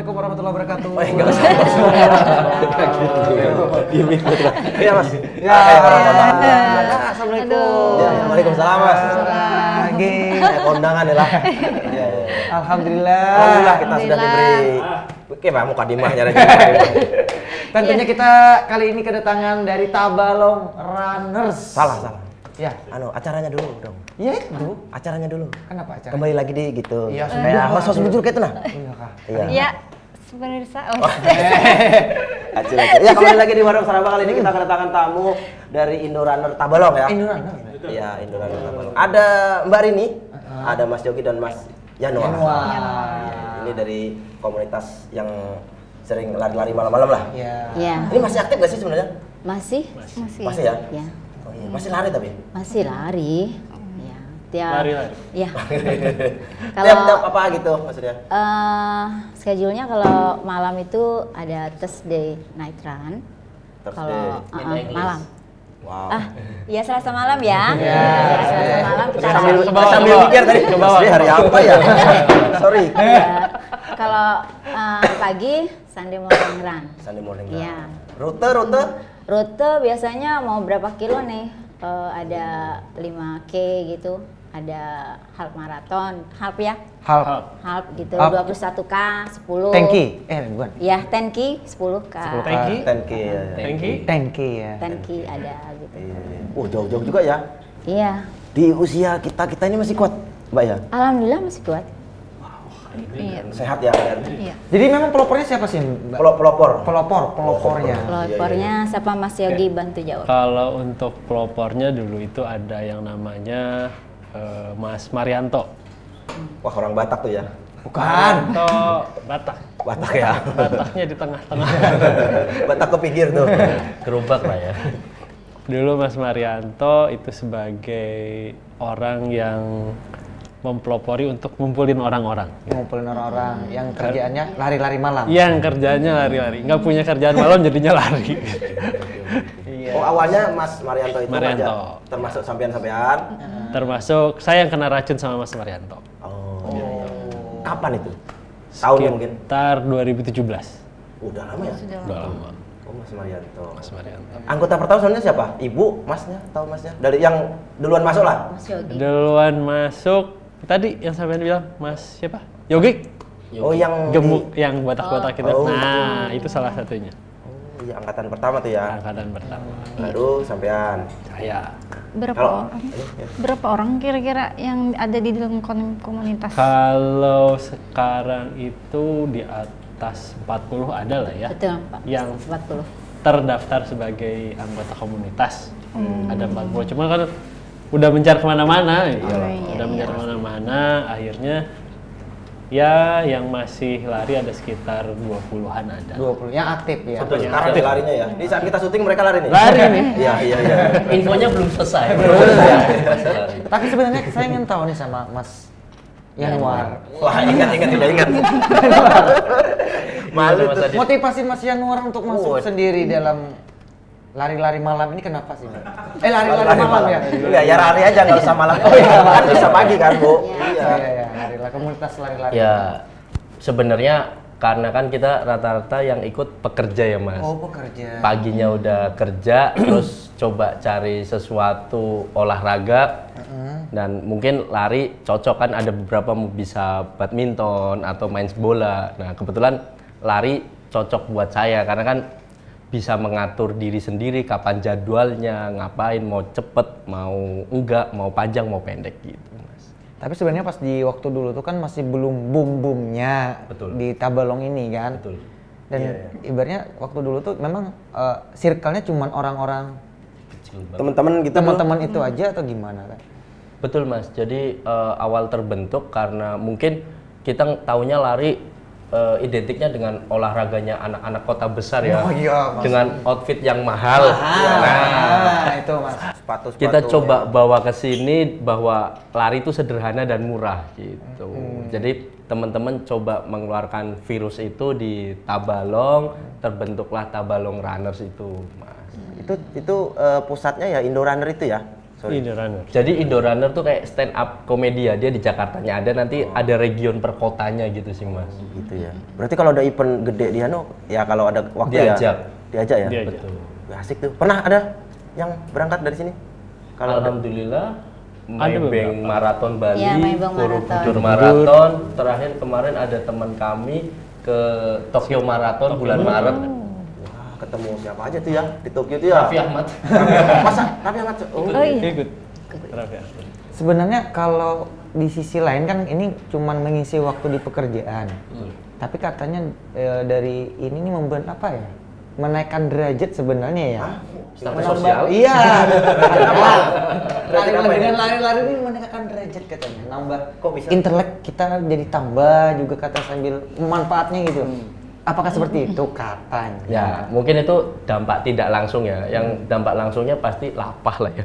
Assalamualaikum warahmatullahi wabarakatuh. Oh, enggak usah. Iya, Mas. Ya, Assalamualaikum. Ya, waalaikumsalam, Mas. Lagi Kondangan ya lah. Alhamdulillah. Alhamdulillah kita sudah diberi Pak mukadimahnya aja. Tentunya kita kali ini kedatangan dari Tabalong Runners. Salah. Ya, Acaranya dulu dong. iya itu. Acaranya dulu. Kenapa acara? Kembali lagi di gitu. Iya, Kayak host muncul kayak itu nah. Iya kah? Iya. Iya, pemirsa. Acil. Ya, kembali lagi di Warung Saraba. Kali ini kita kedatangan tamu dari Indo Runner Tabalong ya. Indo Runner. Iya, Indo Runner Tabalong. Ada Mbak Rini, ada Mas Yogi dan Mas Yanuar. Ini dari komunitas yang sering lari-lari malam-malam lah. Iya. Iya, Ini masih aktif gak sih sebenarnya? masih. Masih ya? Ya, Oh iya, masih lari tapi. masih lari. Ya, tiap. Lari-lari. Ya. Tiap apa gitu maksudnya? Schedule-nya kalau malam itu ada Thursday night run. Kalau malam. Wow. Ya Selasa malam ya. Iya. Selasa malam kita Sambil lari. sambil mikir tadi. Jadi hari apa ya? Sorry. Ya, kalau pagi Sunday morning run. Sunday morning. Iya. Rute? Rute biasanya mau berapa kilo nih? Ada 5K gitu, ada half marathon, half ya? Half gitu, Half. 21K, 10. Tanki. Bukan. Ya, 10K, 10K. 10K. 10K ya. Thank you. Tanki ya. 10K ada gitu. Jauh-jauh juga ya. Iya. Di usia kita ini masih kuat, Mbak ya? Alhamdulillah masih kuat. Iya. Sehat ya kalian. Iya. Jadi memang pelopornya siapa sih, Mbak? Pelopor. Pelopornya. Pelopornya siapa Mas Yogi bantu jawab. Kalau untuk pelopornya dulu itu ada yang namanya Mas Marianto. Wah, orang Batak tuh ya. Bukan. Marianto Batak. Batak ya. Bataknya di tengah-tengah. Batak ke pinggir tuh. Gerobak lah ya. Dulu Mas Marianto itu sebagai orang yang mempelopori untuk ngumpulin orang-orang. Ngumpulin orang-orang yang kerjaannya lari-lari malam. Yang kerjanya lari-lari, nggak punya kerjaan malam jadinya lari. Iya. Oh, awalnya Mas Marianto itu Marianto. aja. Termasuk sampean. Termasuk saya yang kena racun sama Mas Marianto. Oh. Kapan itu? Tahunnya mungkin. Sekitar 2017. Udah lama ya? Udah lama. Oh, Mas Marianto. Mas Marianto. Anggota pertama sebenarnya siapa? Ibu, Masnya, tahu Masnya? Dari yang duluan masuk lah. Mas Yogi. Duluan masuk tadi yang sampean bilang Mas siapa? Yogi. Oh, yang Gemuk yang botak-botak itu. Oh. Nah, itu salah satunya. Oh, iya, angkatan pertama tuh ya. Angkatan pertama. Baru sampean. Saya. Kalau Berapa orang kira-kira yang ada di dalam komunitas? Kalau sekarang itu di atas 40 ada lah ya. Betul, Pak. Yang 40. terdaftar sebagai anggota komunitas. Ada 40. Cuma kan udah mencar kemana-mana, udah mencar kemana-mana. Akhirnya ya yang masih lari ada sekitar 20-an ada. 20 yang aktif ya. sampai sekarang nih larinya ya. Di saat kita syuting mereka lari nih. Lari nih. Iya. Infonya belum selesai. Masih lari. Tapi sebenarnya saya ingin tahu nih sama Mas Yanuar. Wah, ingat. Malu tuh. Motivasi Mas Yanuar untuk masuk sendiri dalam lari-lari malam ini kenapa sih, Mbak? Lari-lari malam ya? Iya, ya lari aja nggak usah malam. Oh iya, kan bisa pagi kan, Bu? Iya, lari-lari komunitas lari-lari. Ya sebenarnya karena kan kita rata-rata yang ikut pekerja ya Mas. Oh, pekerja. Paginya udah kerja, terus coba cari sesuatu olahraga. Dan mungkin lari cocok kan, ada beberapa bisa badminton atau main bola. Nah kebetulan lari cocok buat saya karena kan bisa mengatur diri sendiri kapan jadwalnya, ngapain, mau cepet, mau enggak, mau panjang, mau pendek gitu Mas. Tapi sebenarnya pas di waktu dulu tuh kan masih belum boom-boomnya di Tabalong ini kan. Betul. Dan ibaratnya waktu dulu tuh memang circle-nya cuman orang-orang Teman-teman gitu. teman-teman itu aja atau gimana kan? Betul Mas, jadi awal terbentuk karena mungkin kita taunya lari identiknya dengan olahraganya anak-anak kota besar ya. Oh iya, Mas. Dengan outfit yang mahal. Nah, itu Mas. Sepatu. Kita coba bawa ke sini bahwa lari itu sederhana dan murah gitu. Jadi teman-teman coba mengeluarkan virus itu di Tabalong, terbentuklah Tabalong Runners itu Mas. Itu pusatnya ya Indo Runner itu ya. Indorunner. Jadi Indorunner tuh kayak stand up komedi ya, dia di Jakartanya ada, nanti ada region per kotanya gitu sih Mas. Gitu ya. Berarti kalau ada event gede di Hano, ya kalau ada waktu diajak ya. Diajak. Betul. Asik tuh. Pernah ada yang berangkat dari sini? Kalau Alhamdulillah Maybank Marathon Bali, Iya, Maybank Borobudur Marathon. Marathon, terakhir kemarin ada teman kami ke Tokyo Marathon bulan Maret. wah, ketemu siapa aja tuh ya di Tokyo tuh ya? Raffi Ahmad. Masa Raffi Ahmad? Oh, iya. Ikut. Raffi Ahmad. Sebenarnya kalau di sisi lain kan ini cuman mengisi waktu di pekerjaan. Tapi katanya dari ini nih membuat apa ya? Menaikkan derajat sebenarnya ya. Status sosial. Iya. Derajat apa Dengan ini? lari-lari ini menaikkan derajat katanya. Nambah Kok bisa? intelek kita jadi tambah juga kata sambil manfaatnya gitu. Apakah seperti itu katanya? Ya, mungkin itu dampak tidak langsung ya. Yang dampak langsungnya pasti lapah lah ya.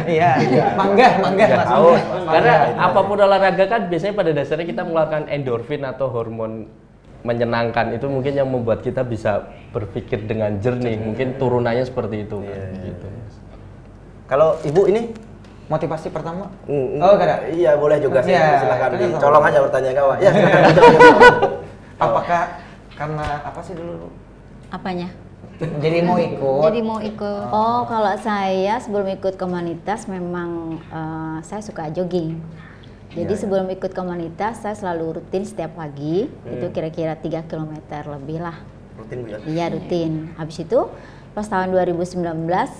Iya. Manggah Nggak Mas. tahu. Karena apapun olahraga kan biasanya pada dasarnya kita mengeluarkan endorfin atau hormon menyenangkan, itu mungkin yang membuat kita bisa berpikir dengan jernih. Mungkin turunannya seperti itu. Gitu. Kalau Ibu ini? Motivasi pertama? Oh, enggak ada. Iya, boleh juga sih. Iya, Silakan kan colong aja pertanyaan kawan. Ya, silakan. Apakah karena apa sih dulu? Apanya? Jadi mau ikut? Jadi mau ikut. Oh, kalau saya sebelum ikut komunitas memang saya suka jogging. Jadi sebelum ikut komunitas saya selalu rutin setiap pagi, itu kira-kira 3 km lebih lah. Rutin Bu ya? Iya rutin. Habis itu pas tahun 2019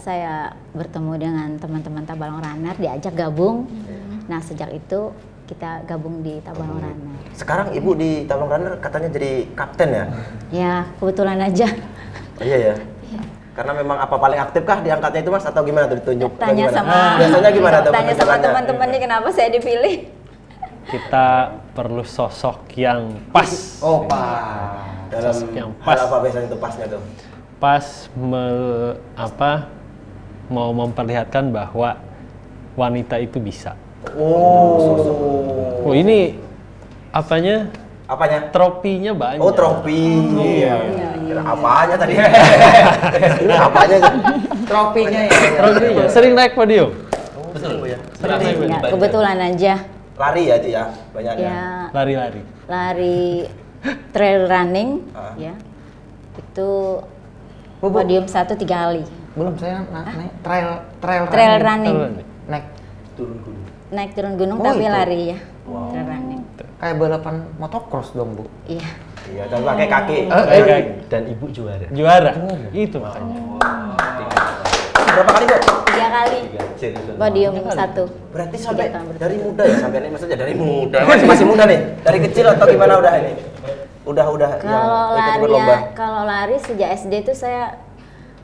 saya bertemu dengan teman-teman Tabalong Runner, diajak gabung. Nah sejak itu kita gabung di Tabalong Runner. Sekarang Ibu di Tabalong Runner katanya jadi kapten ya? Ya kebetulan aja. Iya ya. Karena memang apa paling aktif kah diangkatnya itu Mas atau gimana tuh ditunjuk? Tanya Gimana? sama Biasanya gimana tuh? tanya sama teman-temannya kenapa saya dipilih. Kita perlu sosok yang pas. Oh, Pak. Dalam Sosok yang hal pas. apa biasanya itu pasnya tuh? Pas mau memperlihatkan bahwa wanita itu bisa. Oh. Oh, ini apanya? Apanya? Tropinya banyak. Oh, trofi. Iya. Kira apanya tadi? Ini apanya? Tropinya ya. Tropinya. Sering naik podium. Betul. Bu ya. Sering naik Ya, di kebetulan aja. Lari ya itu ya banyaknya. Ya Lari-lari. lari trail running ya itu podium 1 3 kali. Belum saya naik Trail running. Naik Naik turun gunung Oh, tapi itu. lari ya. Trail running. kayak balapan motocross dong, Bu. Iya. Iya, dan pakai kaki. Dan Ibu juara. Juara. Itu makanya. Berapa kali, Bu? 3 kali. Podium 1. Berarti sampai 3 tahun berturut-turut. dari muda ya, sampai ini maksudnya dari muda. Masih muda nih. Dari kecil atau gimana udah ini? Udah Kalau lari sejak SD itu saya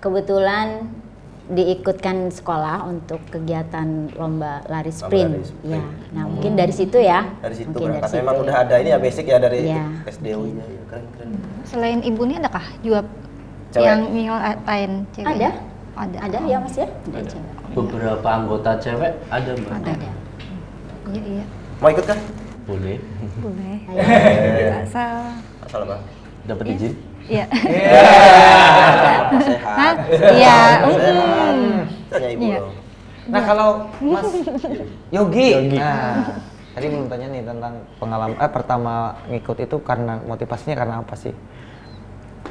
kebetulan diikutkan sekolah untuk kegiatan lomba lari sprint. Ya. Nah, mungkin dari situ ya. Dari situ Mungkin berangkat. dari Memang situ. udah ada ini ya basic ya dari Iya. SD. Oh iya, iya, keren. Selain ibu nih adakah juga Cewek? yang lain cewek? Ada. Ada. Ada ya Mas ya? Ada cewek. Beberapa anggota cewek ada Mbak. Ada. Iya, iya. Mau ikut kan? Boleh. Boleh. Ayo. Asal Asal apa? Dapat izin? iya. Sehat. Iya. Sehat. Tanya ibu. Iya. dong. Nah, kalau Mas Yogi. Nah, tadi belum tanya nih tentang pengalaman pertama ngikut itu karena motivasinya karena apa sih?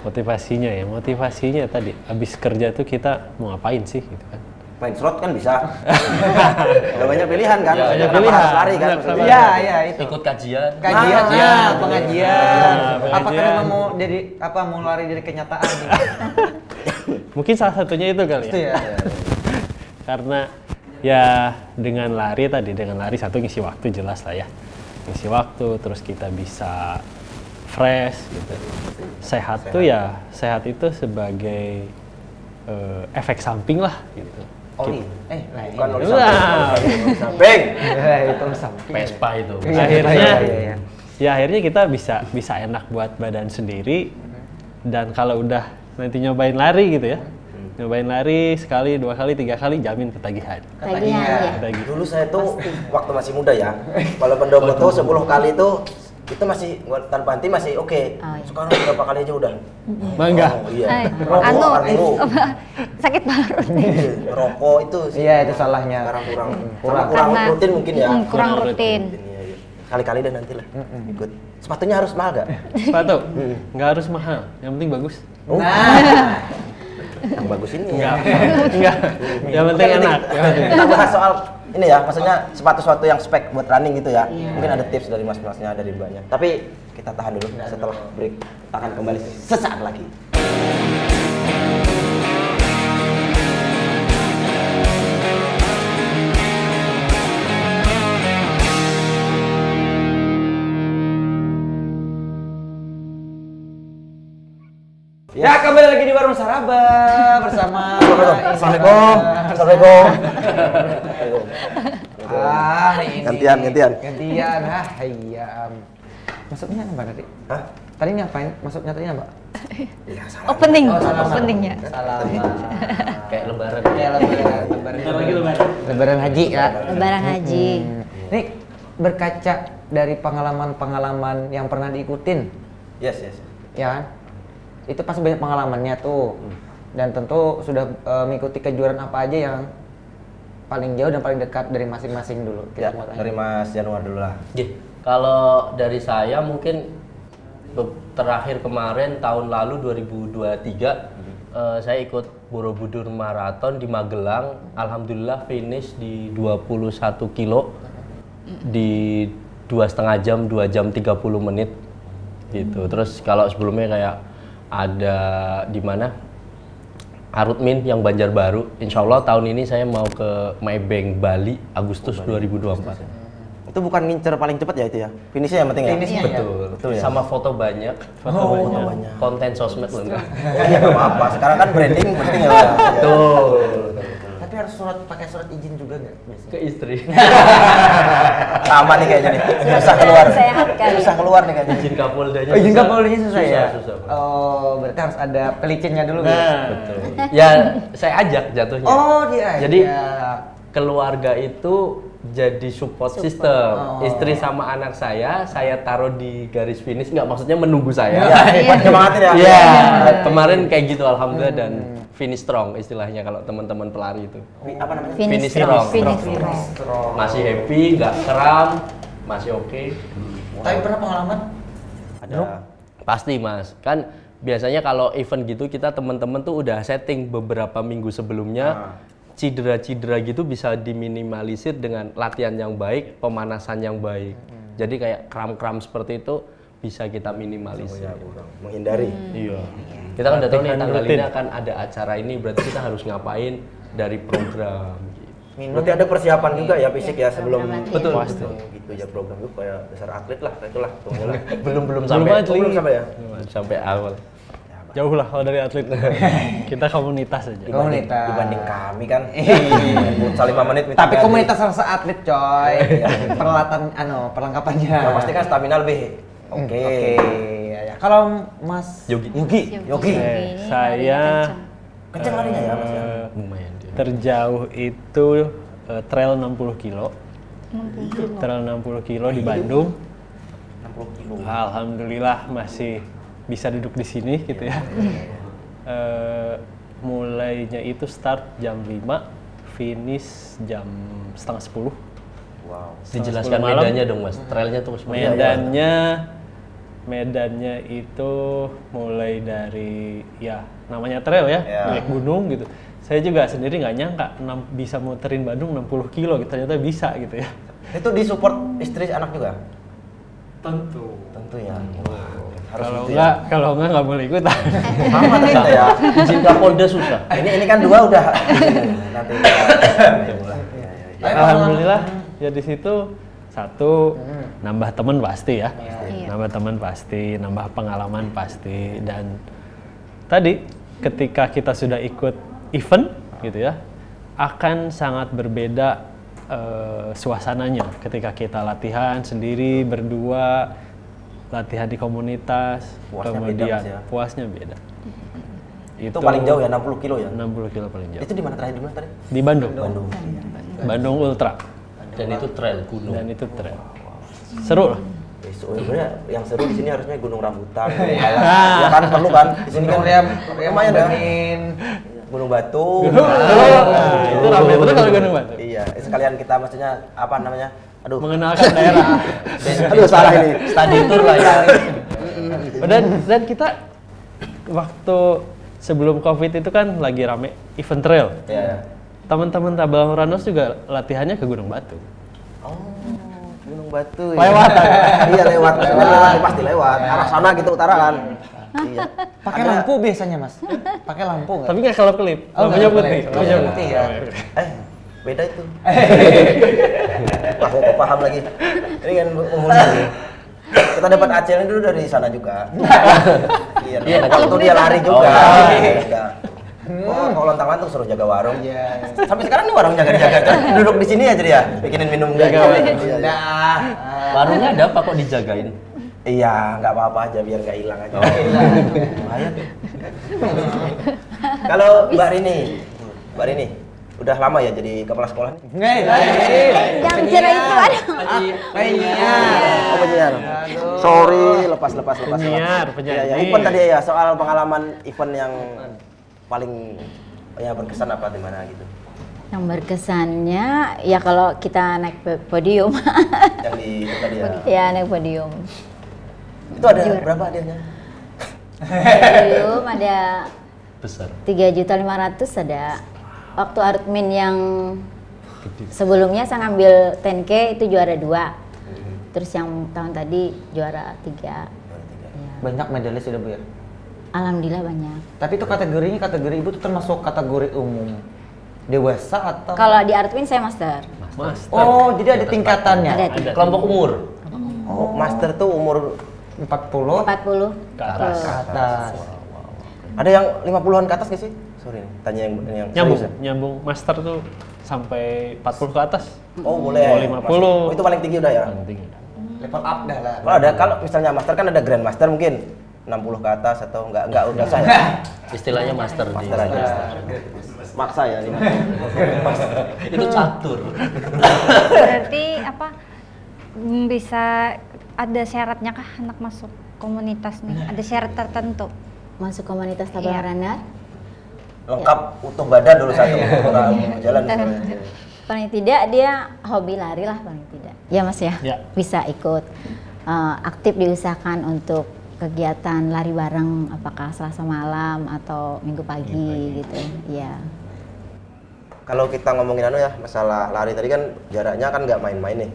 Motivasinya tadi habis kerja tuh kita mau ngapain sih gitu kan. Main slot kan bisa. Ada banyak pilihan kan? Ya, Maksudnya banyak kenapa pilihan. harus lari kan? Benar, maksudnya? Iya, iya itu. Ikut kajian. Kajian, pengajian. pengajian. Apakah memang mau jadi mau lari dari kenyataan nih? Mungkin salah satunya itu kali Itu ya. ya. Karena ya dengan lari satu ngisi waktu jelas lah ya. Ngisi waktu terus kita bisa fresh gitu. Sehat tuh ya, sehat itu sebagai efek samping lah gitu. Oli. Bukan oli Wah. samping. Itu samping. Vespa itu. Akhirnya Iya. ya akhirnya kita bisa enak buat badan sendiri. Dan kalau udah nanti nyobain lari gitu ya, nyobain lari sekali, 2 kali, 3 kali jamin ketagihan. Tagihan ya. Ketagih. Dulu saya tuh waktu masih muda ya, kalau pendopo tuh 10 kali itu itu masih tanpa henti masih oke. Sekarang berapa kali aja udah. Bangga. Oh, iya. Sakit perut. Rokok itu sih. Iya, itu salahnya. Sekarang kurang rutin mungkin ya. Kurang rutin. Iya. Kali-kali dan nanti lah ikut. Sepatunya harus mahal gak? Sepatu? Nggak harus mahal, yang penting bagus. Yang bagus ini Enggak. Yang penting enak. Kita bahas soal ini ya, maksudnya sepatu-sepatu yang spek buat running gitu ya. Mungkin ada tips dari mas-masnya, dari mbaknya. Tapi kita tahan dulu, setelah break kita akan kembali sesaat lagi. Ya, kembali lagi di Warung Saraba bersama Assalamualaikum. Assalamualaikum. Ini Gantian. Iya. Masuknya apa tadi? Hah? Tadi ngapain? Masuknya tadi apa? Iya, salah. Opening, salah. openingnya. Salah. Kayak lebaran. Lebaran haji ya. Lebaran haji. Ini berkaca dari pengalaman-pengalaman yang pernah diikutin, Yes. ya kan? Itu pasti banyak pengalamannya tuh. Dan tentu sudah mengikuti kejuaraan apa aja yang paling jauh dan paling dekat dari masing-masing dulu. Ya, Kita mau tanya. dari Mas Januar dulu lah. Kalau dari saya mungkin terakhir kemarin tahun lalu 2023 saya ikut Borobudur Marathon di Magelang. Alhamdulillah finish di 21 kilo di 2,5 jam, 2 jam 30 menit gitu. Terus kalau sebelumnya kayak ada di mana Arutmin yang Banjarbaru. Insya Allah tahun ini saya mau ke Maybank Bali Agustus 2024. Itu bukan ngincer paling cepat ya itu ya? Finishnya yang penting ya? Finishnya Betul ya? sama foto banyak, banyak. konten sosmed lengkap. Iya nggak apa-apa. Sekarang kan branding penting ya. Betul. Tapi harus pakai surat izin juga nggak biasanya? Ke istri. Sama nih kayaknya nih. Susah keluar. Sehat kali. Susah keluar nih kayaknya. Izin Kapoldanya. Oh, izin Kapoldanya susah ya? Susah. Oh, berarti harus ada pelicinnya dulu. Betul. Ya saya ajak jatuhnya. Oh, dia. Jadi keluarga itu jadi support system. Istri sama anak saya taruh di garis finish, nggak maksudnya menunggu saya. Iya, semangatin ya. Iya, kemarin kayak gitu alhamdulillah dan finish strong istilahnya kalau teman-teman pelari itu. Apa namanya? Finish strong. Strong. Masih happy, nggak kram, masih oke. Tapi pernah pengalaman? Ada. Pasti mas, kan biasanya kalau event gitu kita teman-teman tuh udah setting beberapa minggu sebelumnya. Cedera-cedera gitu bisa diminimalisir dengan latihan yang baik, pemanasan yang baik. Jadi kayak kram-kram seperti itu bisa kita minimalisir. Menghindari. Iya. Kita kan udah tahu nih tanggal ini akan ada acara ini, berarti kita harus ngapain dari program. Berarti ada persiapan juga ya fisik ya sebelum Betul. Gitu ya program itu kayak dasar atlet lah, itulah. belum sampai Belum sampai ya. sampai awal. Jauh lah kalau dari atlet. Kita komunitas aja. Komunitas. Dibanding kami kan. Futsal 5 menit. Tapi komunitas rasa atlet coy. Peralatan perlengkapannya. Ya, pasti kan stamina lebih. Oke. Ya. Kalau Mas Yogi. Saya Kenceng larinya ya Mas ya. Lumayan dia. terjauh itu trail 60 kilo. Trail 60 kilo di Bandung. 60 kilo. Alhamdulillah masih bisa duduk di sini gitu ya. Mulainya itu start jam 5, finish jam setengah 10. Wow. Dijelaskan medannya dong mas, trailnya tuh seperti apa? Medannya itu mulai dari ya namanya trail ya, naik gunung gitu. Saya juga sendiri nggak nyangka bisa muterin Bandung 60 kilo gitu, ternyata bisa gitu ya. Itu disupport istri anak juga? Tentu Ya. Kalau enggak nggak boleh ikutan. Sama ternyata ya. Izin Kapolda susah. Ini kan 2 udah. Nanti. Alhamdulillah ya di situ satu nambah teman pasti ya. Nambah teman pasti, nambah pengalaman pasti, dan tadi ketika kita sudah ikut event gitu ya, akan sangat berbeda suasananya ketika kita latihan sendiri berdua, latihan di komunitas, Puasnya kemudian beda, Mas, ya? puasnya beda. Itu paling jauh ya 60 kilo ya? 60 kilo paling jauh. Itu di mana terakhir, di mana tadi? Di Bandung. Bandung. Bandung Ultra. Dan itu trail gunung. Dan itu trail. Seru lah. Sebenarnya yang seru di sini harusnya Gunung Rambutan, ya kan perlu kan? Di sini kan lumayan ya. Gunung Batu. Itu ramai terus kalau Gunung Batu. Iya, sekalian kita maksudnya apa namanya? Aduh, Mengenalkan daerah. aduh salah ini. Study tour lah ya. Dan kita waktu sebelum Covid itu kan lagi rame event trail. Iya. Teman-teman Tabalang Runners juga latihannya ke Gunung Batu. Oh, Gunung Batu. Lewat. Iya lewat, maksudnya lewat pasti lewat. Arah sana gitu utara kan. Iya. Pakai lampu biasanya mas? Pakai lampu nggak? Tapi nggak color clip. Oh, Lampunya nggak putih. color clip. Lampunya Oh, putih. ya. Beda itu. Wah, kok paham lagi. Ini kan mengulangi. Kita dapat acel dulu dari sana juga. Iya, waktu dia lari juga. Iya. Oh, kalau lontang tuh suruh jaga warung. Iya. Sampai sekarang nih warung jaga-jaga. Duduk di sini aja dia, bikinin minum Jaga gitu. warung. Nah, Warungnya ada apa kok dijagain? Iya, nggak apa-apa aja biar nggak hilang aja. Lumayan. Kalau Mbak Rini, udah lama ya jadi kepala sekolah nih? Yang bicara itu ada. Oh penyiar. Sorry, lepas. Penyiar. Ya, event tadi ya, soal pengalaman event yang paling ya berkesan apa di mana gitu. Yang berkesannya ya kalau kita naik podium. Yang di itu tadi ya. Ya naik podium. Itu ada berapa hadiahnya? Podium ada Besar. 3.500.000 ada. Waktu Artmin yang sebelumnya saya ngambil 10K itu juara 2. Terus yang tahun tadi juara 3. Ya. banyak medali sudah Bu ya? Alhamdulillah banyak. Tapi itu kategori ibu tuh termasuk kategori umum dewasa atau? Kalau di Artmin saya master. Master. Oh, jadi ada tingkatannya. Ada. Kelompok umur. Oh, master tuh umur 40 40 Ke atas. ke atas. ada yang 50-an ke atas nggak sih? Sorry, tanya yang Nyambung, serius ya? nyambung master tuh sampai 40 ke atas. Oh, boleh. Oh, 50. Oh, itu paling tinggi udah ya? Paling tinggi. Level up dah lah. Kalau ada, kalau misalnya master kan ada grandmaster mungkin 60 ke atas atau enggak udah saya. Istilahnya master. Master aja. Maksa ya ini. Itu catur. Berarti apa bisa ada syaratnya kah anak masuk komunitas nih? Ada syarat tertentu? masuk komunitas Iya. Tabalang Runner. Lengkap utuh badan dulu satu orang jalan. Paling tidak dia hobi lari lah paling tidak. Ya Mas ya. Ya. Bisa ikut aktif diusahakan untuk kegiatan lari bareng apakah Selasa malam atau Minggu pagi gitu. Iya. Kalau kita ngomongin ya masalah lari tadi kan jaraknya kan nggak main-main nih.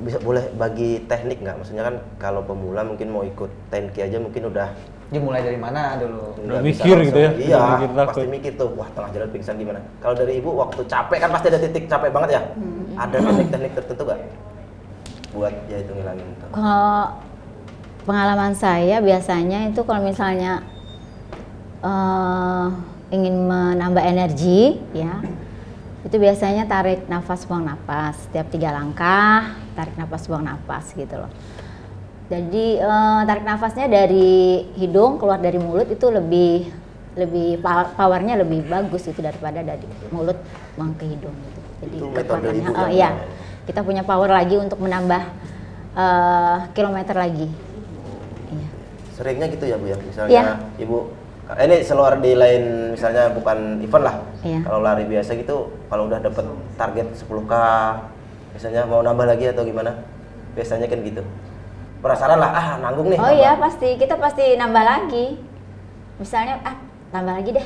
Bisa boleh bagi teknik nggak? Maksudnya kan kalau pemula mungkin mau ikut 10K aja mungkin udah Dimulai dari mana dulu? nggak Udah bisa mikir gitu ya? langsung. Iya, Udah mikir takut. pasti mikir tuh. Wah, tengah jalan pingsan gimana? Kalau dari ibu waktu capek kan pasti ada titik capek banget ya. Ada teknik-teknik tertentu nggak buat ya itu ngilangin itu? Kalau pengalaman saya biasanya itu kalau misalnya ingin menambah energi ya, itu biasanya tarik nafas buang nafas setiap 3 langkah, tarik nafas buang nafas gitu loh. Jadi tarik nafasnya dari hidung keluar dari mulut itu lebih powernya lebih bagus itu daripada dari mulut buang ke hidung gitu. Jadi Itu metode kekuatannya ibu kan? iya, kita punya power lagi untuk menambah kilometer lagi. Iya. Seringnya gitu ya Bu ya? Misalnya Iya. ibu ini seluar di lain misalnya bukan event lah. Iya. Kalau lari biasa gitu kalau udah dapet target 10K misalnya mau nambah lagi atau gimana? Biasanya kan gitu. Penasaran lah, nanggung nih. Oh nambah. iya pasti, kita pasti nambah lagi. Misalnya, tambah lagi deh.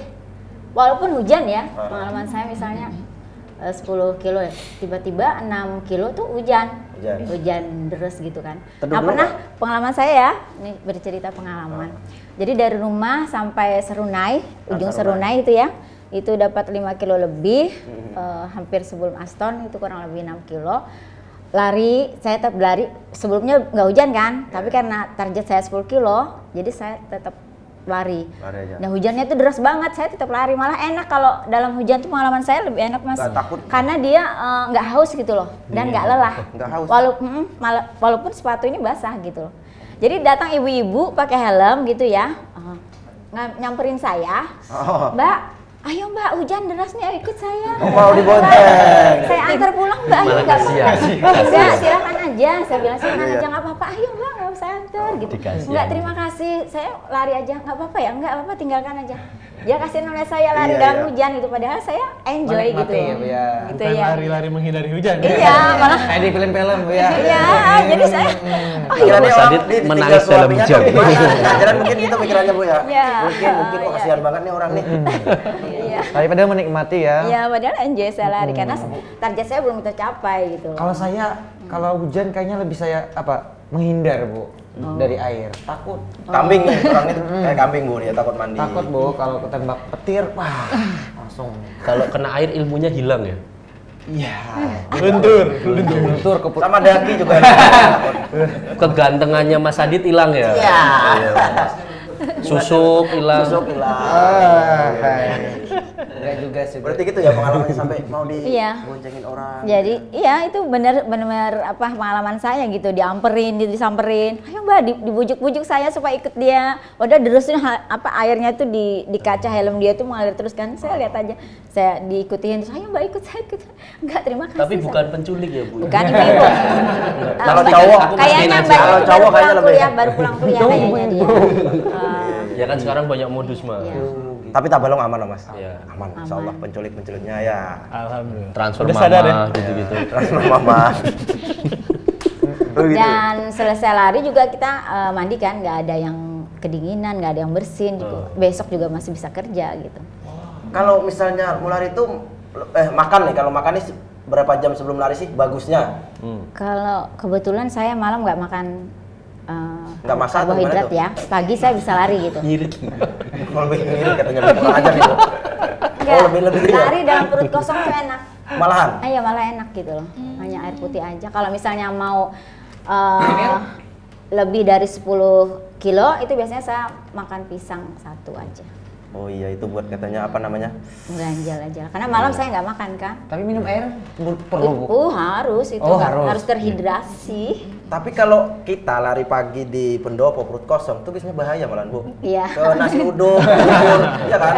Walaupun hujan ya, pengalaman saya misalnya 10 kilo ya, tiba-tiba 6 kilo tuh hujan. Hujan deras gitu kan. Teduh Nah dulu pernah nggak? pengalaman saya ya, ini bercerita pengalaman. Jadi dari rumah sampai Serunai, ujung Serunai itu ya, itu dapat 5 kilo lebih, hampir sebelum Aston itu kurang lebih 6 kilo. Lari, saya tetap lari, sebelumnya nggak hujan kan, tapi karena target saya 10 kilo, jadi saya tetap lari. Lari aja. Nah hujannya itu deras banget, saya tetap lari, malah enak kalau dalam hujan tuh pengalaman saya lebih enak Mas. Nggak takut? Karena dia nggak haus gitu loh, dan nggak lelah. Nggak haus? Walaupun sepatu ini basah gitu loh. Jadi datang ibu-ibu pakai helm gitu ya, nyamperin saya, Oh. Mbak, ayo Mbak, hujan deras nih, ayo ikut saya. Oh, mau dibonceng. Saya antar pulang Mbak, ayo Malah nggak kasihan. apa-apa. Enggak, silakan aja. Saya bilang silakan aja, nggak apa-apa. Ayo Mbak, nggak usah antar gitu. Dikasih. Enggak, terima kasih. Saya lari aja, nggak apa-apa ya, nggak apa-apa, tinggalkan aja. Dia kasih namanya saya lari Iya, dalam iya. hujan gitu, padahal saya enjoy gitu. Menikmati, ya. Gitu Bukan ya. lari-lari menghindari hujan. Iya, malah Kayak di film-film ya. iya, jadi saya Pikirannya Mas orang Adit ditinggal menangis dalam suaminya hujan. tuh gimana? Jalan mungkin gitu pikirannya Bu ya. Iya. Mungkin oh kasihan banget nih orang nih. iya. Daripada menikmati ya. Iya, padahal enjoy saya lari karena target saya belum tercapai gitu. Kalau saya kalau hujan kayaknya lebih saya menghindar Bu dari air. Takut. Kambing nih, orang itu kayak kambing Bu, dia takut mandi. Takut Bu kalau ketembak petir, wah langsung. Kalau kena air ilmunya hilang ya. Iya. Luntur. Sama daki juga. Kegantengannya Mas Adit hilang ya. Iya. Susuk hilang. Susuk hilang. Enggak juga sih. Berarti gitu ya pengalamannya sampai mau Iya. diboncengin orang. Jadi iya itu benar-benar apa pengalaman saya gitu, diamperin, disamperin. Ayo Mbak, dibujuk-bujuk saya supaya ikut dia. Udah derusnya airnya tuh di kaca helm dia tuh mengalir terus kan. Saya lihat aja. Saya diikutin terus, ayo Mbak ikut saya ikut. Enggak, terima kasih. Tapi bukan penculik ya, Bu. Bukan ibu. Kalau cowok Kayaknya Mbak Mbak Kalau itu cowok baru kayaknya pulang lebih. kuliah, baru pulang kuliah kayaknya dia. Ya kan sekarang banyak modus mah. Iya. Tapi Tabalong aman Mas. Iya. Aman. Insyaallah penculiknya ya. Alhamdulillah. Transfer Udah mama sadar ya? gitu-gitu. Transfer mama. Oh, gitu. Dan selesai lari juga kita mandi kan, nggak ada yang kedinginan, nggak ada yang bersin juga. Besok juga masih bisa kerja gitu. Kalau misalnya mau lari itu makan nih, kalau makan nih berapa jam sebelum lari sih bagusnya? Kalau kebetulan saya malam nggak makan Nggak masak atau gimana karbohidrat tuh? ya, pagi saya bisa lari gitu. Ngirit. Kalau lebih ini katanya lebih kurang ajar gitu. Oh, lebih ya? Lari dalam perut kosong tuh enak. Malahan. Iya malah enak gitu loh. Hanya air putih aja. Kalau misalnya mau lebih dari 10 kilo itu biasanya saya makan pisang 1 aja. Oh iya itu buat katanya apa namanya? Ganjal aja. Karena malam saya nggak makan kan. Tapi minum air perlu Bu. Harus itu Oh, nggak- harus. harus terhidrasi. Tapi kalau kita lari pagi di pendopo perut kosong itu biasanya bahaya malah Bu. Iya. Ke nasi uduk, bubur, iya kan?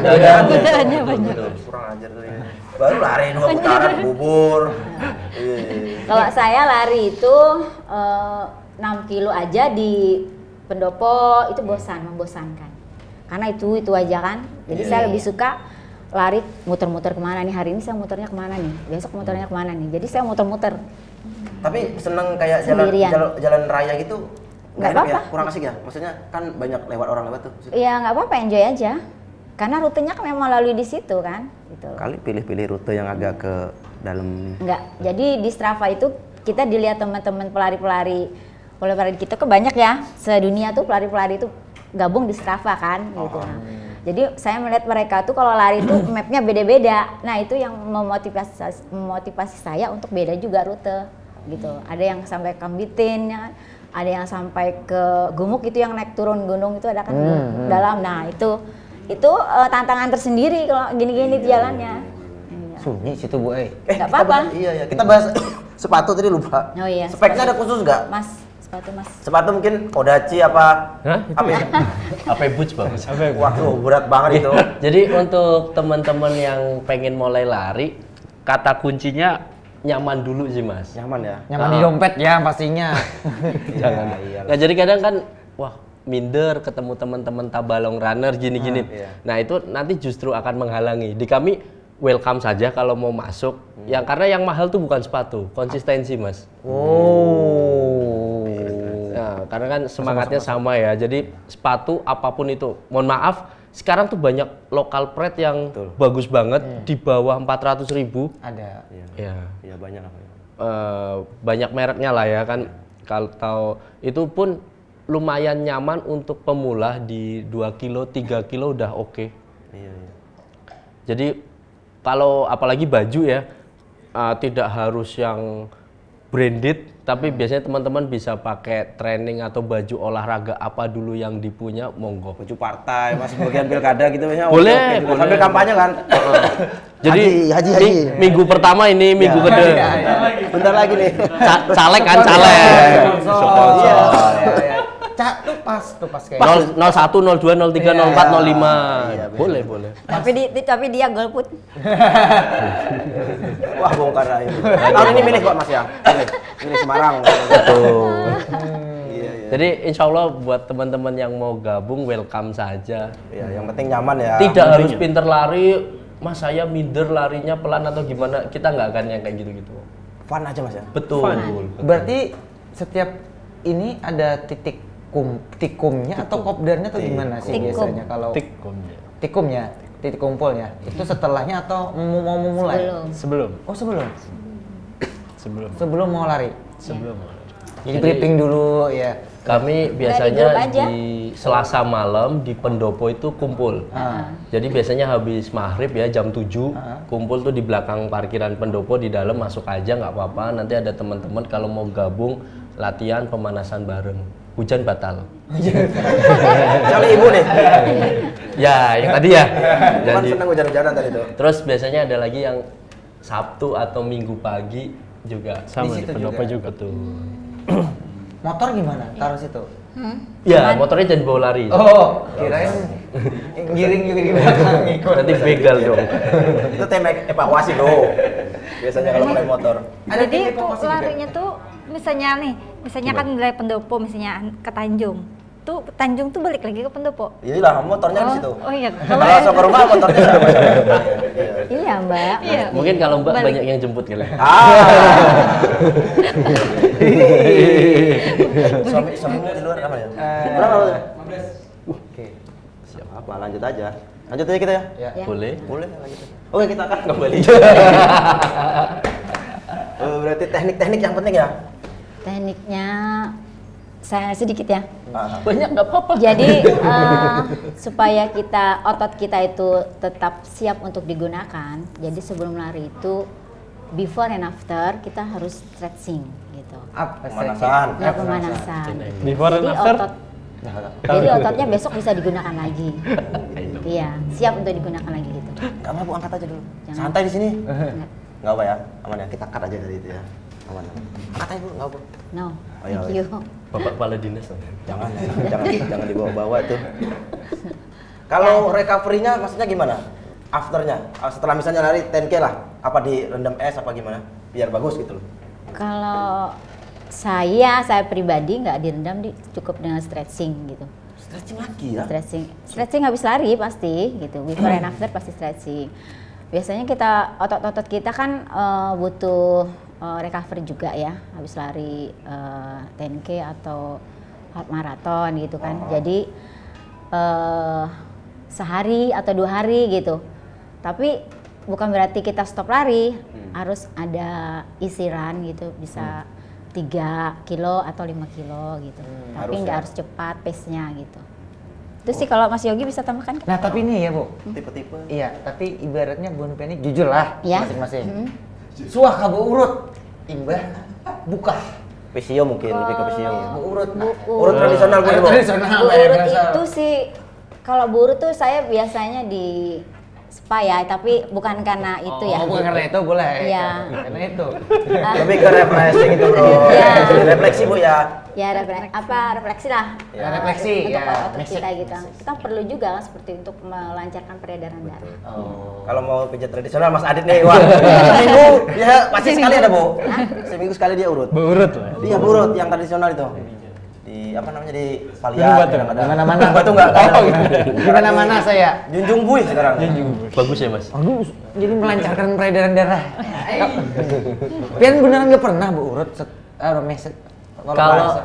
Godaannya banyak. Kurang ajar tuh ini. Baru lari 2 putaran bubur. Iya. Kalau saya lari itu 6 kilo aja di pendopo itu membosankan. Karena itu aja kan. Jadi saya lebih suka lari muter-muter kemana nih, hari ini saya muternya kemana nih, besok muternya kemana nih. Jadi saya muter-muter. Tapi seneng kayak Sendirian. jalan raya gitu. Nggak enak apa-apa. Ya? Kurang asik ya? Maksudnya kan banyak orang lewat tuh. Iya nggak apa-apa, enjoy aja. Karena rutenya kan memang lalu di situ kan. Gitu. Kali pilih-pilih rute yang agak ke dalam. Enggak. Jadi di Strava itu kita dilihat teman-teman pelari-pelari kita kan banyak ya. Sedunia tuh pelari-pelari itu gabung di Strava kan gitu. Nah, jadi saya melihat mereka tuh kalau lari tuh mapnya beda-beda. Nah itu yang memotivasi saya untuk beda juga rute gitu. Ada yang sampai Kambitin, ya, ada yang sampai ke Gumuk itu yang naik turun gunung itu ada kan dalam. Nah itu tantangan tersendiri kalau gini-gini jalannya. Iya. Sunyi situ Bu. Nggak apa-apa. Iya, kita bahas sepatu tadi lupa. Oh iya. Speknya ada khusus nggak? Mas, sepatu Mas. Sepatu mungkin Kodachi apa? Hah? Itu Apa ya? ya? Apa boots bagus? Waduh, berat banget itu. Jadi untuk teman-teman yang pengen mulai lari, kata kuncinya nyaman dulu sih Mas. Nyaman ya? Nyaman di dompet ya pastinya. Jangan. iya. Nah, jadi kadang kan, wah minder ketemu teman-teman Tabalong runner gini-gini. Iya. Nah itu nanti justru akan menghalangi. Di kami welcome saja kalau mau masuk. Yang karena yang mahal tuh bukan sepatu, konsistensi Mas. Oh. Nah, karena kan semangatnya sama ya. Jadi sepatu apapun itu. Mohon maaf, sekarang tuh banyak lokal pride yang bagus banget di bawah 400.000. Ada. Ya. Iya banyak apa ya? Banyak mereknya lah ya kan. Kalau tahu itu pun lumayan nyaman untuk pemula di 2 kilo, 3 kilo udah oke. Iya. Jadi kalau apalagi baju ya tidak harus yang branded, tapi biasanya teman-teman bisa pakai training atau baju olahraga apa dulu yang dipunya, monggo. Baju partai, Mas, bagian pilkada gitu ya. Boleh, Oke. boleh. Sambil kampanye kan. Jadi Haji. minggu pertama ini, minggu kedua. Bentar lagi nih. Caleg kan, caleg. Sponsor. Sponsor. Iya. ngaca tuh pas kayak 01, 02, 03, 04, 05. Iya, Boleh. Tapi dia golput. Wah, bongkar aja. Tahun ini milih kok Mas ya. Milih Semarang. Betul. Iya. Jadi insya Allah buat teman-teman yang mau gabung welcome saja. Iya, yang penting nyaman ya. Tidak harus pinter lari, Mas saya minder larinya pelan atau gimana. Kita nggak akan yang kayak gitu-gitu. Fun aja Mas ya. Betul. Berarti setiap ini ada tikumnya atau kopdarnya atau gimana sih biasanya kalau tikumnya, titik kumpulnya itu setelahnya atau mau memulai? Sebelum. Oh sebelum mau lari. Sebelum. Jadi briefing dulu ya. Kami grup biasanya aja. di Selasa malam di pendopo itu kumpul. Jadi biasanya habis maghrib ya jam 7 kumpul tuh di belakang parkiran pendopo, di dalam masuk aja nggak apa-apa. Nanti ada teman-teman kalau mau gabung latihan pemanasan bareng. Hujan batal. Cari ibu nih. Ya, yang tadi ya. Cuman Jadi, seneng hujan-hujanan tadi tuh. terus biasanya ada lagi yang Sabtu atau Minggu pagi juga Sama di situ pendopo juga. betul. Motor gimana? Taruh situ. Ya, motornya jangan bawa lari. Oh, kirain giring juga di belakang ikut. Nanti begal dong. Itu tim evakuasi loh. Biasanya kalau naik motor. Jadi tim tuh evakuasi juga? larinya tuh misalnya kan dari pendopo misalnya ke Tanjung. Tuh Tanjung tuh balik lagi ke pendopo. Iyalah, motornya di situ. Oh iya. Kalau langsung ke rumah motornya sama. Iya, Mbak. Iya. Mungkin kalau Mbak banyak yang jemput kali. Suamimu di luar apa ya? Berapa tuh? 15. Oke. Siap apa? Lanjut aja. Lanjut aja kita ya. Ya. Ya. Boleh. Boleh lanjut. Oke, kita akan kembali. Berarti teknik-teknik yang penting ya. Tekniknya saya sedikit ya. Banyak nggak apa-apa. Jadi supaya otot kita itu tetap siap untuk digunakan. Jadi sebelum lari itu before and after kita harus stretching gitu. Pemanasan. Ya pemanasan. Before and Jadi after? jadi ototnya besok bisa digunakan lagi. Iya, siap untuk digunakan lagi gitu. Gak mabuk, angkat aja dulu. Jangan. Santai di sini. Enggak. Gak apa ya? Aman ya. Kita cut aja dari itu ya. Aman. Angkat aja dulu, gak apa. No, Oh, iya, thank iya. you. Bapak kepala dinas. Jangan dibawa-bawa tuh. Kalau recovery-nya maksudnya gimana? Afternya, setelah misalnya lari 10K lah, apa direndam es apa gimana? Biar bagus gitu loh. Kalau saya pribadi nggak direndam, cukup dengan stretching gitu. Stretching lagi ya? Stretching habis lari pasti gitu. Before and after pasti stretching. Biasanya otot-otot kita kan butuh recovery juga ya, habis lari 10K atau half marathon gitu kan. Jadi sehari atau 2 hari gitu. Tapi bukan berarti kita stop lari, harus ada isiran gitu, bisa 3 kilo atau 5 kilo gitu. Tapi nggak harus cepat pace-nya gitu. Itu sih kalau Mas Yogi bisa tambahkan. Nah tapi ini ya Bu, Tipe-tipe. iya tapi ibaratnya Bu Nupeni jujur lah Ya. masing-masing. Suah kabu urut, imbah buka. Pisio mungkin, lebih ke pisio. Bu urut, nah. Urut tradisional gue Bu. Tradisional Bu ya, urut berasal. itu sih, kalau bu urut tuh saya biasanya di spa ya, tapi bukan karena itu ya. Oh bukan karena itu boleh. Iya. Karena itu. Lebih ke refreshing itu bro. Iya. Refleksi Bu ya. Ya refleksi lah. Ya, refleksi, untuk ya. otot kita gitu. Kita perlu juga kan seperti untuk melancarkan peredaran darah. Oh. Kalau mau pijat tradisional Mas Adit nih, wah seminggu dia pasti sekali ada Bu. Seminggu sekali dia urut. Berurut lah. Dia urut yang tradisional itu. Di apa namanya di Palian. Gunung Batu. kadang-kadang. Di mana-mana. Batu enggak? Oh, di mana-mana saya. Junjung Bui sekarang. Bagus ya Mas. Aduh, jadi melancarkan peredaran darah. Pian beneran nggak pernah Bu urut meset. Kalau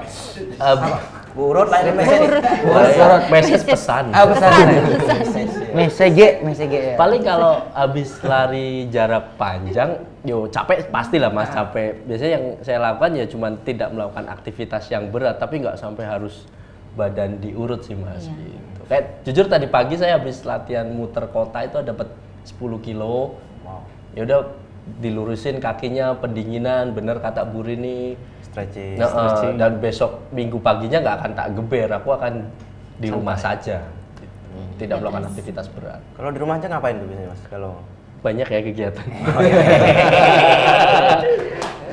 Bu urut lain message. message pesan. Ah pesan. Message ya. Paling kalau habis lari jarak panjang, yo capek pastilah Mas, capek. Biasanya yang saya lakukan ya cuma tidak melakukan aktivitas yang berat, tapi nggak sampai harus badan diurut sih Mas. Iya. Gitu. Kayak jujur tadi pagi saya habis latihan muter kota itu dapat 10 kilo. Ya udah dilurusin kakinya, pendinginan, bener kata Bu Rini. Stretching. Nah, dan besok minggu paginya nggak akan tak geber, aku akan di rumah saja. Gitu. Tidak melakukan aktivitas berat. Kalau di rumah aja ngapain tuh biasanya Mas? Kalau Banyak ya kegiatan.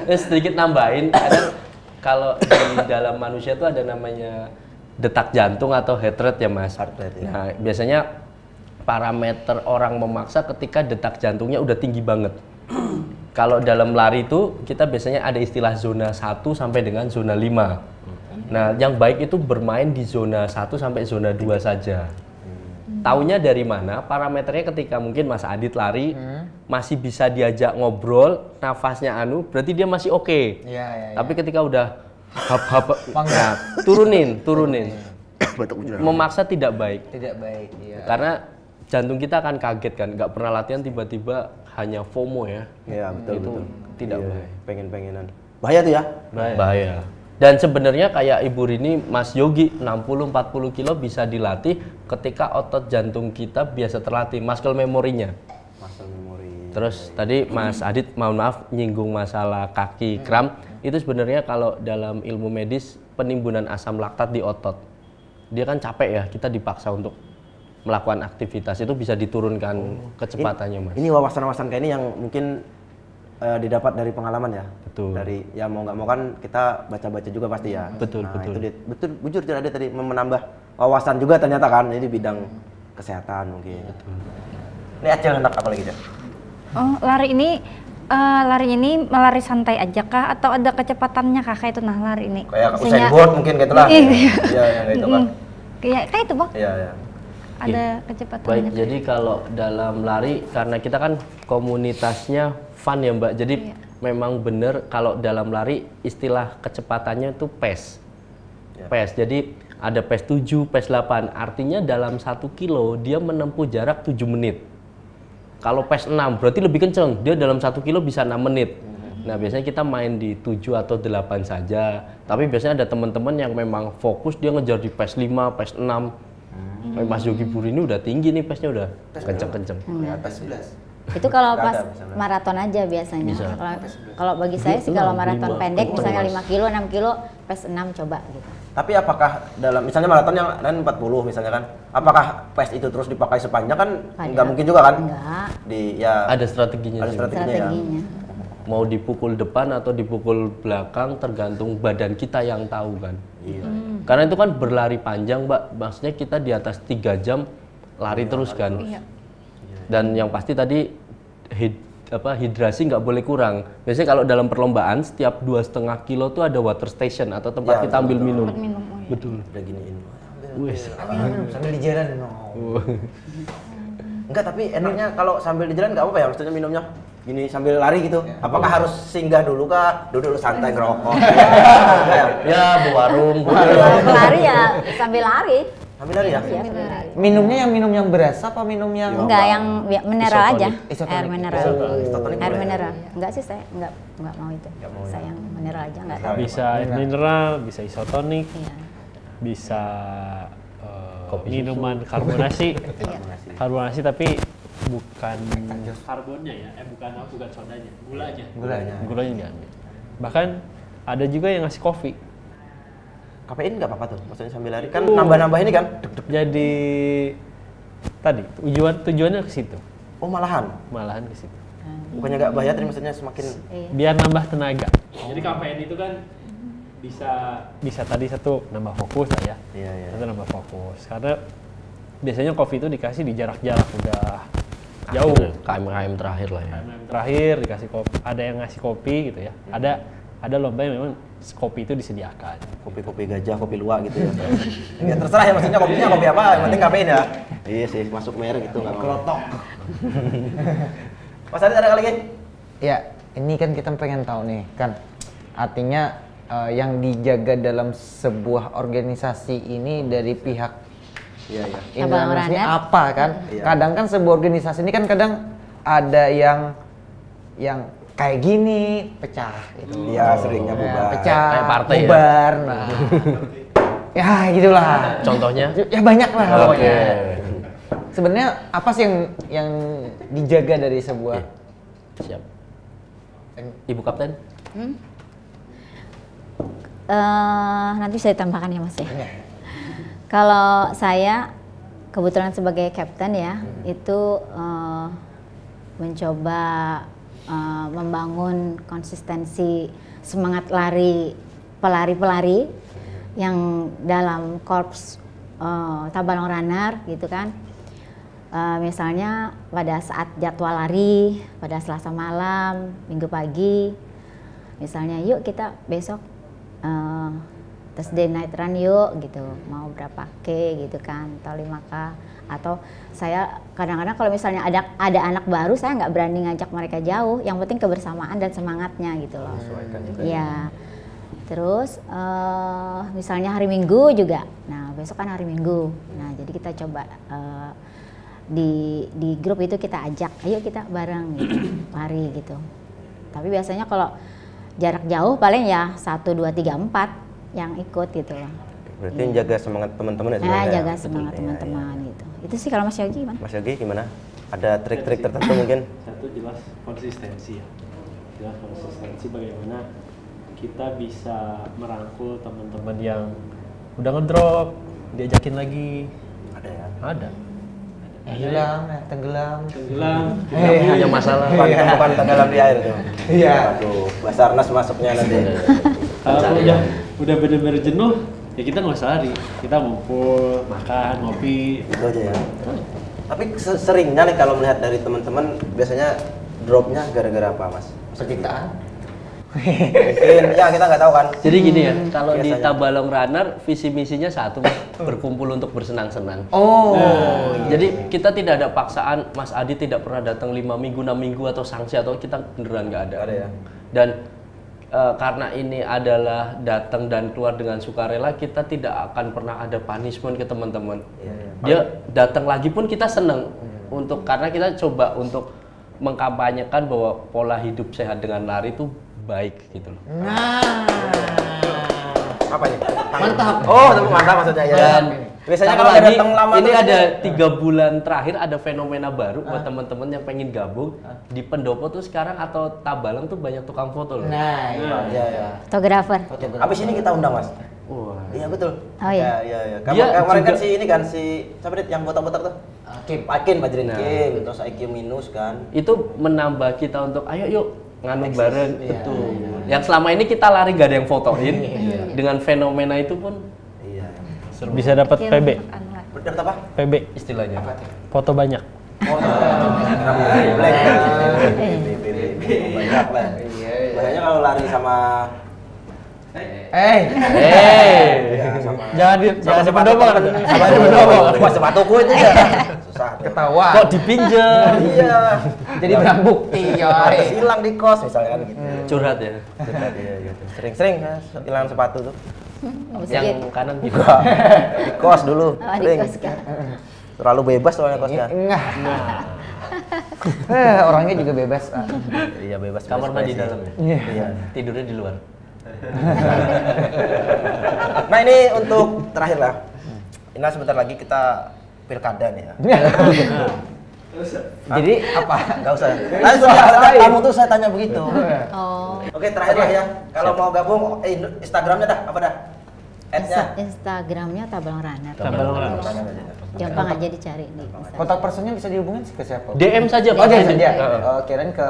Terus sedikit nambahin, kadang kalau di dalam manusia tuh ada namanya detak jantung atau heart rate ya Mas. Heart rate, ya. Nah, biasanya parameter orang memaksa ketika detak jantungnya udah tinggi banget. Kalau dalam lari itu kita biasanya ada istilah zona 1 sampai dengan zona 5. Nah, yang baik itu bermain di zona 1 sampai zona 2 saja. Taunya dari mana? Parameternya ketika mungkin Mas Adit lari masih bisa diajak ngobrol, nafasnya berarti dia masih oke. Tapi ketika udah nah, turunin. Memaksa tidak baik. Iya. Karena jantung kita akan kaget kan, nggak pernah latihan tiba-tiba hanya FOMO ya. Iya, betul. Tidak baik. Pengen-pengenan. Bahaya tuh ya? Bahaya. Dan sebenarnya kayak Ibu Rini, Mas Yogi 60-40 kilo bisa dilatih ketika otot jantung kita biasa terlatih, muscle memorinya. Terus tadi Mas Adit, mohon maaf, nyinggung masalah kaki kram. Itu sebenarnya kalau dalam ilmu medis penimbunan asam laktat di otot. Dia kan capek ya, kita dipaksa untuk melakukan aktivitas, itu bisa diturunkan kecepatannya Mas. Ini wawasan-wawasan kayak ini yang mungkin didapat dari pengalaman ya. Betul. Dari ya mau nggak mau kan kita baca-baca juga pasti ya. Betul. Itu betul jujur tidak ada tadi menambah wawasan juga ternyata kan ini di bidang kesehatan mungkin. Betul. Ini Acil hendak apa lagi, Cil? Oh, lari ini melari santai aja kah atau ada kecepatannya kah kayak itu lari ini? Kayak Usain Bolt mungkin gitu lah. Iya, yang itu kan. Kayak itu, Bang. Iya. Ada kecepatannya. Baik, jadi kalau dalam lari karena kita kan komunitasnya fun ya Mbak. Jadi memang benar kalau dalam lari istilah kecepatannya itu pace. Pace. Jadi ada pace 7, pace 8. Artinya dalam 1 kilo dia menempuh jarak 7 menit. Kalau pace 6 berarti lebih kenceng. Dia dalam 1 kilo bisa 6 menit. Nah, biasanya kita main di 7 atau 8 saja. Tapi biasanya ada teman-teman yang memang fokus dia ngejar di pace 5, pace 6. Mas Yogi Burini udah tinggi nih pace-nya udah kenceng-kenceng. Pace 11. Itu kalau pas maraton aja biasanya. Kalau bagi saya sih kalau maraton pendek misalnya 5 kilo, 6 kilo, pace 6 coba gitu. Tapi apakah dalam misalnya maraton yang 40 misalnya kan, apakah pace itu terus dipakai sepanjang kan? Nggak mungkin juga kan? Enggak. Ada strateginya. Ada strateginya. Ya. Mau dipukul depan atau dipukul belakang tergantung badan kita yang tahu kan. Iya. Karena itu kan berlari panjang Mbak, maksudnya kita di atas 3 jam lari terus kan. Iya. Dan yang pasti tadi hidrasi nggak boleh kurang. Biasanya kalau dalam perlombaan setiap 2,5 kilo tuh ada water station atau tempat kita ambil minum. Betul. Udah giniin. Wes. Sambil di jalan. Enggak, tapi enaknya kalau sambil di jalan nggak apa-apa ya maksudnya minumnya gini sambil lari gitu. Apakah harus singgah dulu kah? Duduk santai ngerokok. Ya, bu warung. Lari ya sambil lari. Sambil lari ya? Iya, sambil lari. Minumnya yang minum yang beras apa minum yang Enggak, yang mineral aja. Isotonik. Air mineral. Isotonik Air boleh. mineral. Enggak sih saya enggak mau itu. Saya yang mineral aja enggak tahu. Bisa air mineral, bisa isotonik, Iya. bisa minuman karbonasi. Karbonasi tapi bukan karbonnya ya, bukan sodanya, gulanya. Gulanya diambil. Bahkan ada juga yang ngasih kopi. Kafein nggak apa-apa tuh, maksudnya sambil lari kan nambah-nambah ini kan. Jadi tadi tujuannya ke situ. Oh malahan Ke situ. bukannya nggak bahaya tapi maksudnya semakin Biar nambah tenaga. Jadi kafein itu kan bisa tadi satu nambah fokus lah ya. Iya. Satu nambah fokus. Karena biasanya kopi itu dikasih di jarak-jarak udah jauh. KM terakhir lah ya. Terakhir dikasih kopi, ada yang ngasih kopi gitu ya. Ada lomba yang memang kopi itu disediakan. kopi gajah, kopi luwak gitu ya. Ya terserah ya maksudnya kopinya kopi apa, yang penting kafein ya. Iya sih, masuk merek gitu nggak kelotok. Mas Adit ada lagi? Ya, ini kan kita pengen tahu nih kan. Artinya yang dijaga dalam sebuah organisasi ini dari pihak Iya. apa kan? Iya. Kadang kan sebuah organisasi ini kan kadang ada yang kayak gini pecah gitu. Iya, seringnya bubar. Pecah, Kayak partai ya? bubar. Nah. Ya, gitulah. Contohnya? Ya banyak lah Oke. pokoknya. Sebenarnya apa sih yang dijaga dari sebuah Siap. Ibu Kapten? Nanti saya tambahkan ya Mas ya. Kalau saya kebetulan sebagai kapten ya, itu mencoba membangun konsistensi semangat lari pelari-pelari yang dalam korps Tabalong Runner gitu kan. Misalnya pada saat jadwal lari, pada Selasa malam, Minggu pagi, misalnya yuk kita besok Thursday night run yuk gitu, mau berapa K gitu kan, atau 5K. Atau saya kadang-kadang kalau misalnya ada anak baru, saya nggak berani ngajak mereka jauh, yang penting kebersamaan dan semangatnya gitu loh. Ya. Terus misalnya hari Minggu juga, nah besok kan hari Minggu, nah jadi kita coba di grup itu kita ajak, ayo kita bareng gitu, lari gitu. Tapi biasanya kalau jarak jauh paling ya 1, 2, 3, 4 yang ikut gitu loh. Berarti jaga semangat teman-teman ya? Jaga semangat teman-teman gitu. Itu sih kalau Mas Yogi gimana? Mas Yogi gimana? Ada trik-trik tertentu mungkin? Satu jelas konsistensi ya. Jelas konsistensi bagaimana kita bisa merangkul teman-teman yang udah ngedrop, diajakin lagi. Ada ya? Ada. Tenggelam. Punya masalah. Bukan tenggelam di air tuh. Iya. Aduh, Basarnas masuknya nanti. Kalau udah bener-bener jenuh, ya kita nggak usah lari. Kita ngumpul, makan, ngopi. Itu aja ya. Tapi seringnya nih kalau melihat dari teman-teman, biasanya dropnya gara-gara apa, Mas? Penciptaan. Mungkin ya kita nggak tahu kan. Jadi gini ya, kalau di Biasanya. Tabalong Runner visi misinya satu, berkumpul untuk bersenang-senang. Oh. Jadi kita tidak ada paksaan, Mas Adi tidak pernah datang 5 minggu, 6 minggu atau sanksi atau kita beneran nggak ada. Ada ya. Dan karena ini adalah datang dan keluar dengan sukarela, kita tidak akan pernah ada punishment ke teman-teman. Dia datang lagi pun kita seneng karena kita coba untuk mengkampanyekan bahwa pola hidup sehat dengan lari itu baik gitu loh. Nah. Apa nih? Mantap. Oh, mantap maksudnya ya. Dan biasanya satu kalau lagi, datang lama ini tuh- ada 3 bulan terakhir ada fenomena baru buat teman-teman yang pengen gabung di Pendopo tuh sekarang atau Tabalong tuh banyak tukang foto loh. Nah, Iya, ya. Fotografer. Abis ini kita undang, Mas. Wah. Iya betul. Oh, iya. Iya. Dia Kemarin kan juga- si ini kan si siapa Dit yang botak-botak tuh? Akin, Badrin Nah. Kim, terus IQ minus kan. Itu menambah kita untuk ayo yuk nganu bareng itu. Yang selama ini kita lari gak ada yang fotoin. Dengan fenomena itu pun Iya. Bisa dapat PB. Dapat apa? PB istilahnya. foto banyak. Black. Banyak lah. Biasanya kalau lari sama Jangan di pendopo. sama di pendopo. Wah, sepatuku itu ya. Susah. ketawa. Kok dipinjam? Iya. Jadi barang bukti, ya. Terus hilang di kos misalnya kan gitu. Curhat ya. Iya gitu. Sering-sering ya, hilang sepatu tuh. Yang kanan gitu. Juga di kos dulu. Oh, di Sering. kos kan. Terlalu bebas soalnya kosnya. Enggak. Orangnya juga bebas. Iya bebas. Kamar mandi berekspresi. dalam ya? Iya. Tidurnya di luar. Nah ini untuk terakhir lah. Ini sebentar lagi kita pilkada nih ya. Jadi apa? Gak usah. Nah, kamu tuh saya tanya begitu. Oh. Oke terakhir lah ya. Kalau mau gabung, Instagramnya dah apa dah? Ads-nya. Instagramnya Tabalong Runner. Tabalong Runner. Gampang aja dicari di Instagram. Kontak personnya bisa dihubungin ke siapa? DM saja Oh, Pak. DM saja. Heeh. Kirain ke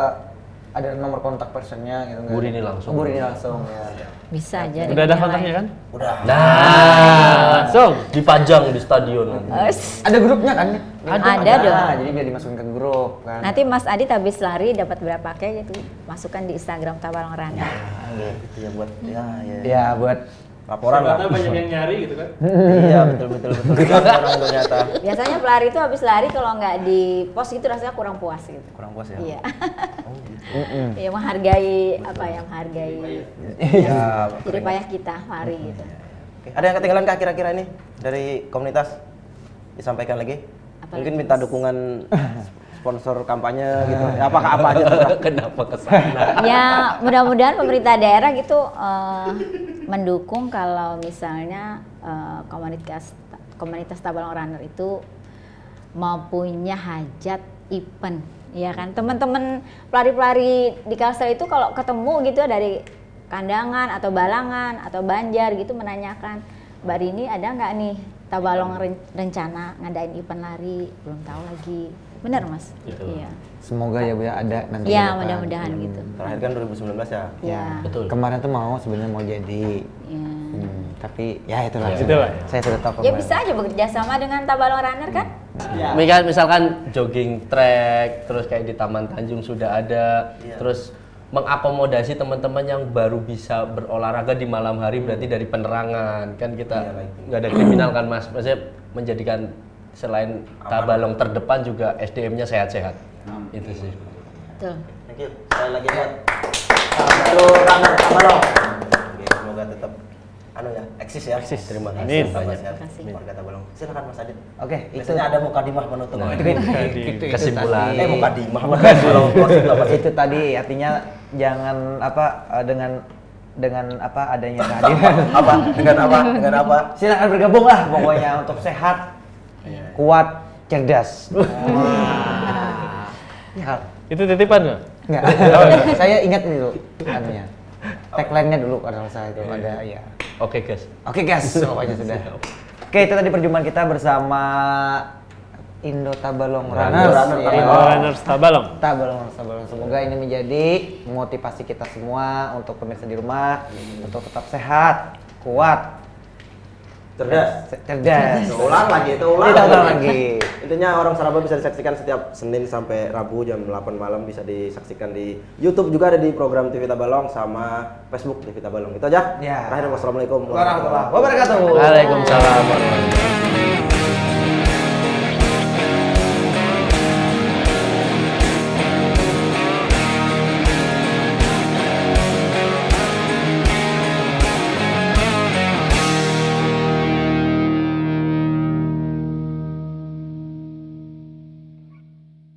ada nomor kontak personnya gitu. Bu Rini langsung. Bu Rini langsung ya. Bisa aja. Udah ada kontaknya kan? Udah. Nah, Langsung. dipajang di stadion. Ada grupnya kan? Ada dong. Jadi biar dimasukin ke grup kan. Nanti Mas Adit habis lari dapat berapa kayak gitu, masukkan di Instagram Tabalong Runner. Gitu ya buat ya. Ya buat Laporan lah. banyak yang nyari gitu kan? Iya betul. Orang ternyata Biasanya pelari itu habis lari kalau nggak di post gitu rasanya kurang puas gitu. kurang puas ya. Iya. Oh, gitu. Ya menghargai apa ya, menghargai Ya. jadi payah kita lari gitu. Oke, ada yang ketinggalan kah kira-kira ini dari komunitas? Disampaikan lagi? Apa Mungkin lagi, minta dukungan sponsor kampanye gitu. Ya, apakah apa aja terserah. Kenapa kesana? Ya mudah-mudahan pemerintah daerah gitu mendukung kalau misalnya komunitas Tabalong Runner itu mau punya hajat event, ya kan? Teman-teman pelari-pelari di Kalsel itu kalau ketemu gitu dari Kandangan atau Balangan atau Banjar gitu menanyakan, Mbak Rini ada nggak nih Tabalong rencana ngadain event lari? Belum tahu lagi. benar Mas. Gitu. Iya. Semoga ya Bu ya ada nanti. Iya, ke depan. mudah-mudahan gitu. Terakhir kan 2019 ya. Iya. Betul. Kemarin tuh mau sebenarnya mau jadi. Iya. Tapi ya itulah. Itulah. Saya sudah tahu Ya kemarin. bisa aja bekerja sama dengan Tabalong Runner kan? Misalkan jogging track, terus kayak di Taman Tanjung sudah ada, terus mengakomodasi teman-teman yang baru bisa berolahraga di malam hari, berarti dari penerangan kan kita nggak ada kriminal kan Mas, maksudnya menjadikan selain Tabalong terdepan juga SDM-nya sehat-sehat. Itu sih. Betul. Thank you. Sekali lagi buat Runner Tabalong. Oke, semoga tetap eksis ya. Eksis. Terima kasih Amin. banyak. Warga Tabalong. Silakan Mas Adit. Oke, Biasanya ada mukadimah penutup. itu Kesimpulan. tadi. Mukadimah. Itu tadi artinya jangan dengan adanya kehadiran Dengan apa? silakan bergabung lah pokoknya untuk sehat, kuat, cerdas. Ya, Itu titipan nggak? enggak. Saya ingat dulu anunya. Tagline-nya dulu kalau saya itu ada ya. Oke guys. Oke guys, pokoknya sudah. Oke, itu tadi perjumpaan kita bersama Indo Tabalong Runners. Runners Tabalong. Tabalong. Semoga ini menjadi motivasi kita semua untuk pemirsa di rumah untuk tetap sehat, kuat, cerdas. Ulang lagi. Intinya orang Saraba bisa disaksikan setiap Senin sampai Rabu jam 8 malam, bisa disaksikan di YouTube, juga ada di program TV Tabalong sama Facebook TV Tabalong. Itu aja. Ya. Terakhir, wassalamualaikum Warahmatullahi wabarakatuh. Waalaikumsalam warahmatullahi wabarakatuh.